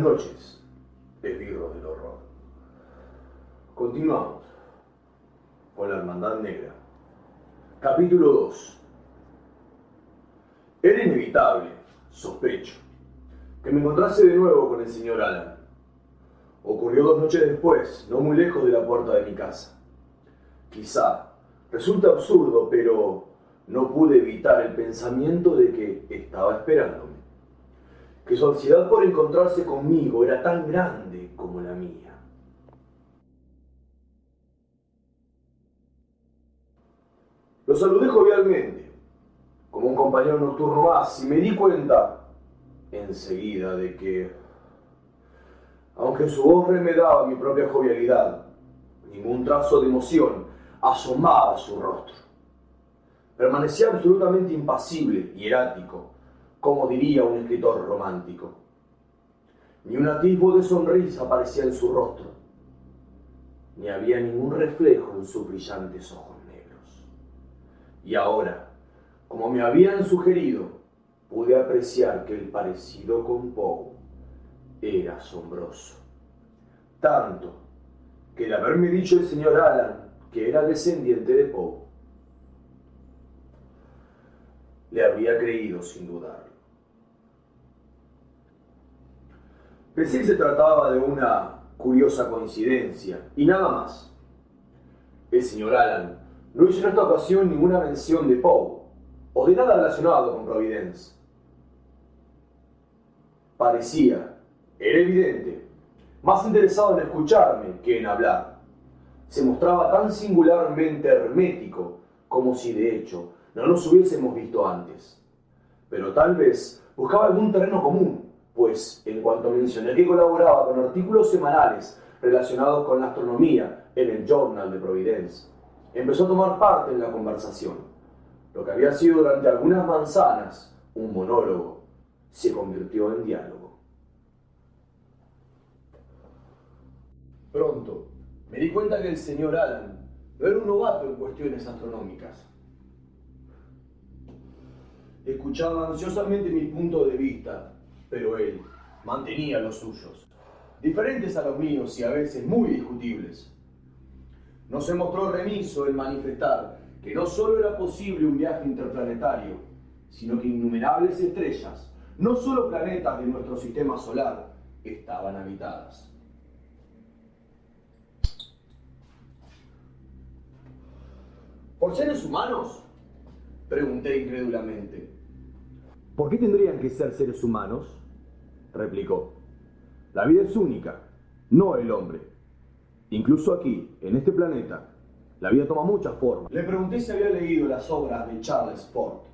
Buenas noches, esbirros del horror. Continuamos con la Hermandad Negra. Capítulo 2. Era inevitable, sospecho, que me encontrase de nuevo con el señor Alan. Ocurrió 2 noches después, no muy lejos de la puerta de mi casa. Quizá resulta absurdo, pero no pude evitar el pensamiento de que estaba esperándome, que su ansiedad por encontrarse conmigo era tan grande como la mía. Lo saludé jovialmente, como un compañero nocturno más, y me di cuenta enseguida de que, aunque su voz remedaba mi propia jovialidad, ningún trazo de emoción asomaba a su rostro. Permanecía absolutamente impasible y erático, como diría un escritor romántico. Ni un atisbo de sonrisa aparecía en su rostro, ni había ningún reflejo en sus brillantes ojos negros. Y ahora, como me habían sugerido, pude apreciar que el parecido con Poe era asombroso. Tanto que de haberme dicho el señor Alan que era descendiente de Poe, le habría creído sin dudarlo. Pensé que se trataba de una curiosa coincidencia y nada más. El señor Alan no hizo en esta ocasión ninguna mención de Poe o de nada relacionado con Providence. Parecía, era evidente, más interesado en escucharme que en hablar. Se mostraba tan singularmente hermético como si de hecho no nos hubiésemos visto antes. Pero tal vez buscaba algún terreno común, pues en cuanto mencioné que colaboraba con artículos semanales relacionados con la astronomía en el Journal de Providence, empezó a tomar parte en la conversación. Lo que había sido durante algunas manzanas un monólogo se convirtió en diálogo. Pronto me di cuenta que el señor Alan no era un novato en cuestiones astronómicas. Escuchaba ansiosamente mi punto de vista, pero él mantenía los suyos, diferentes a los míos y a veces muy discutibles. No se mostró remiso en manifestar que no solo era posible un viaje interplanetario, sino que innumerables estrellas, no solo planetas de nuestro sistema solar, estaban habitadas. ¿Por seres humanos?, pregunté incrédulamente. ¿Por qué tendrían que ser seres humanos?, replicó. La vida es única, no el hombre. Incluso aquí, en este planeta, la vida toma muchas formas. Le pregunté si había leído las obras de Charles Fort.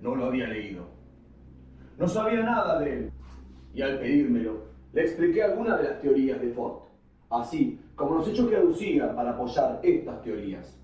No lo había leído. No sabía nada de él. Y al pedírmelo, le expliqué algunas de las teorías de Fort, así como los hechos que aducía para apoyar estas teorías.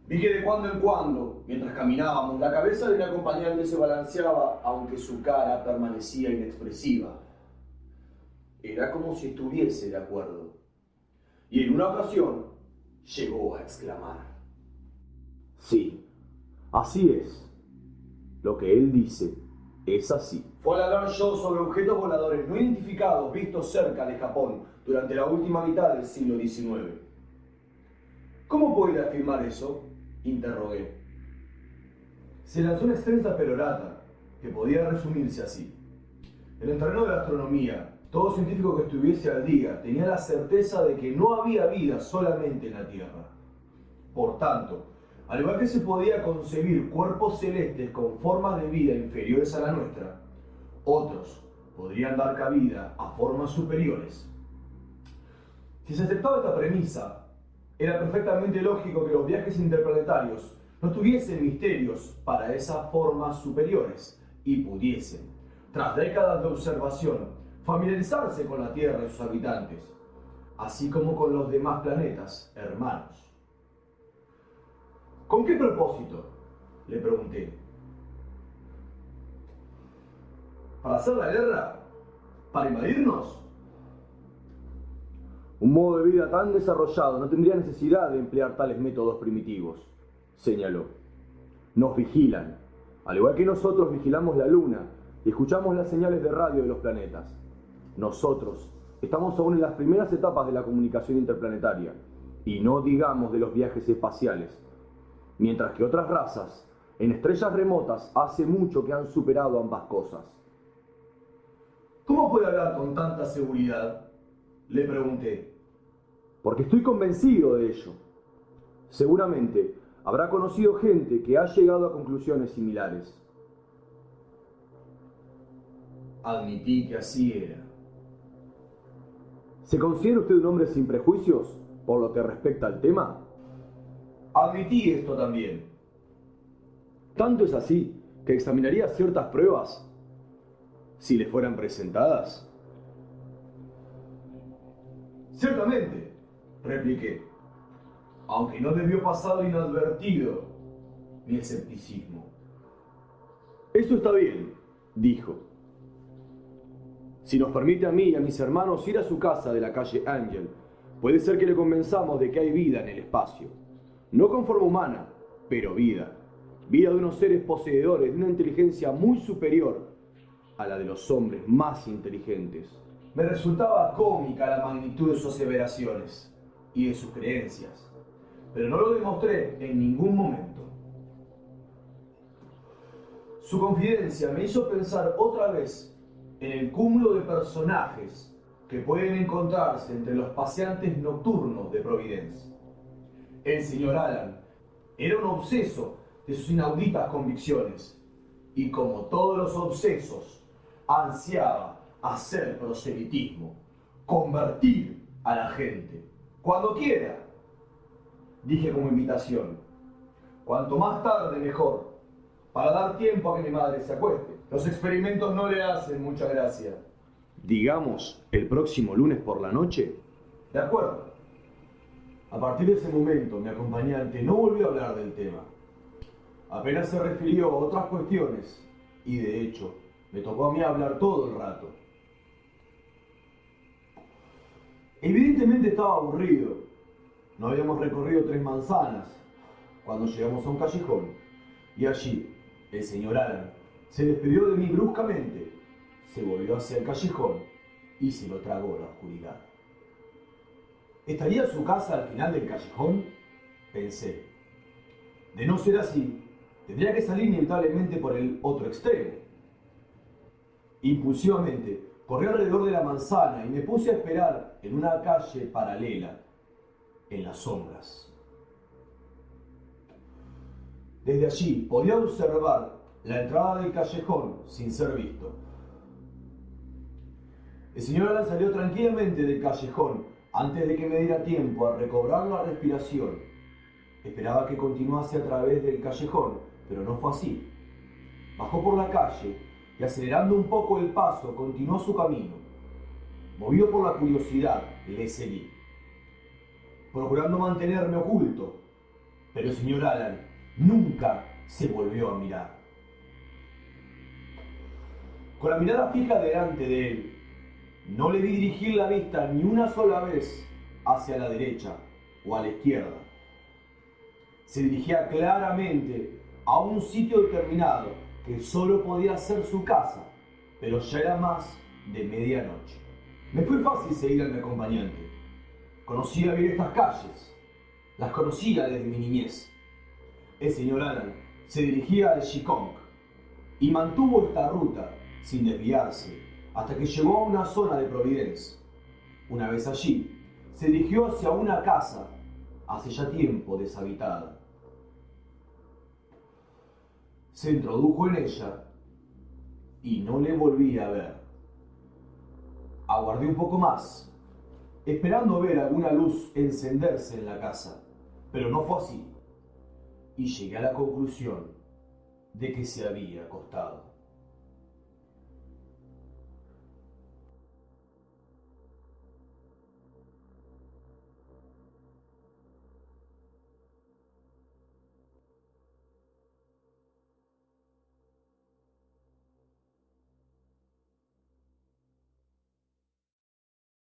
Vi que de cuando en cuando, mientras caminábamos, la cabeza del acompañante se balanceaba, aunque su cara permanecía inexpresiva. Era como si estuviese de acuerdo. Y en una ocasión llegó a exclamar: sí, así es. Lo que él dice es así. Fue al hablar yo sobre objetos voladores no identificados vistos cerca de Japón durante la última mitad del siglo XIX. ¿Cómo puede afirmar eso?, interrogué. Se lanzó una extensa perorata que podía resumirse así. En el terreno de la astronomía, todo científico que estuviese al día tenía la certeza de que no había vida solamente en la Tierra. Por tanto, al igual que se podía concebir cuerpos celestes con formas de vida inferiores a la nuestra, otros podrían dar cabida a formas superiores. Si se aceptaba esta premisa, era perfectamente lógico que los viajes interplanetarios no tuviesen misterios para esas formas superiores y pudiesen, tras décadas de observación, familiarizarse con la Tierra y sus habitantes, así como con los demás planetas hermanos. ¿Con qué propósito?, le pregunté. ¿Para hacer la guerra? ¿Para invadirnos? Un modo de vida tan desarrollado no tendría necesidad de emplear tales métodos primitivos, señaló. Nos vigilan, al igual que nosotros vigilamos la luna, y escuchamos las señales de radio de los planetas. Nosotros estamos aún en las primeras etapas de la comunicación interplanetaria, y no digamos de los viajes espaciales, mientras que otras razas, en estrellas remotas, hace mucho que han superado ambas cosas. ¿Cómo puede hablar con tanta seguridad?, le pregunté. Porque estoy convencido de ello. Seguramente habrá conocido gente que ha llegado a conclusiones similares. Admití que así era. ¿Se considera usted un hombre sin prejuicios por lo que respecta al tema? Admití esto también. Tanto es así que examinaría ciertas pruebas si le fueran presentadas. Ciertamente, repliqué, aunque no debió pasar inadvertido mi escepticismo. Eso está bien, dijo. Si nos permite a mí y a mis hermanos ir a su casa de la calle Angel, puede ser que le convenzamos de que hay vida en el espacio. No con forma humana, pero vida. Vida de unos seres poseedores de una inteligencia muy superior a la de los hombres más inteligentes. Me resultaba cómica la magnitud de sus aseveraciones y de sus creencias, pero no lo demostré en ningún momento. Su confidencia me hizo pensar otra vez en el cúmulo de personajes que pueden encontrarse entre los paseantes nocturnos de Providencia. El señor Alan era un obseso de sus inauditas convicciones y, como todos los obsesos, ansiaba hacer proselitismo, convertir a la gente, cuando quiera, dije como invitación. Cuanto más tarde mejor, para dar tiempo a que mi madre se acueste. Los experimentos no le hacen mucha gracia. Digamos, el próximo lunes por la noche. De acuerdo. A partir de ese momento, mi acompañante no volvió a hablar del tema. Apenas se refirió a otras cuestiones, y de hecho, me tocó a mí hablar todo el rato. Evidentemente estaba aburrido. No habíamos recorrido 3 manzanas cuando llegamos a un callejón, y allí el señor Alan se despidió de mí bruscamente, se volvió hacia el callejón y se lo tragó la oscuridad. ¿Estaría su casa al final del callejón?, pensé. De no ser así, tendría que salir inevitablemente por el otro extremo. Impulsivamente corrí alrededor de la manzana y me puse a esperar en una calle paralela, en las sombras. Desde allí podía observar la entrada del callejón sin ser visto. El señor Alan salió tranquilamente del callejón antes de que me diera tiempo a recobrar la respiración. Esperaba que continuase a través del callejón, pero no fue así. Bajó por la calle y, acelerando un poco el paso, continuó su camino. Movido por la curiosidad, le seguí, procurando mantenerme oculto, pero el señor Alan nunca se volvió a mirar. Con la mirada fija delante de él, no le vi dirigir la vista ni una sola vez hacia la derecha o a la izquierda. Se dirigía claramente a un sitio determinado que solo podía ser su casa, pero ya era más de medianoche. Me fue fácil seguir a mi acompañante. Conocía bien estas calles, las conocía desde mi niñez. El señor Alan se dirigía al Shikong y mantuvo esta ruta sin desviarse hasta que llegó a una zona de Providencia. Una vez allí, se dirigió hacia una casa hace ya tiempo deshabitada. Se introdujo en ella y no le volví a ver. Aguardé un poco más, esperando ver alguna luz encenderse en la casa, pero no fue así, y llegué a la conclusión de que se había acostado.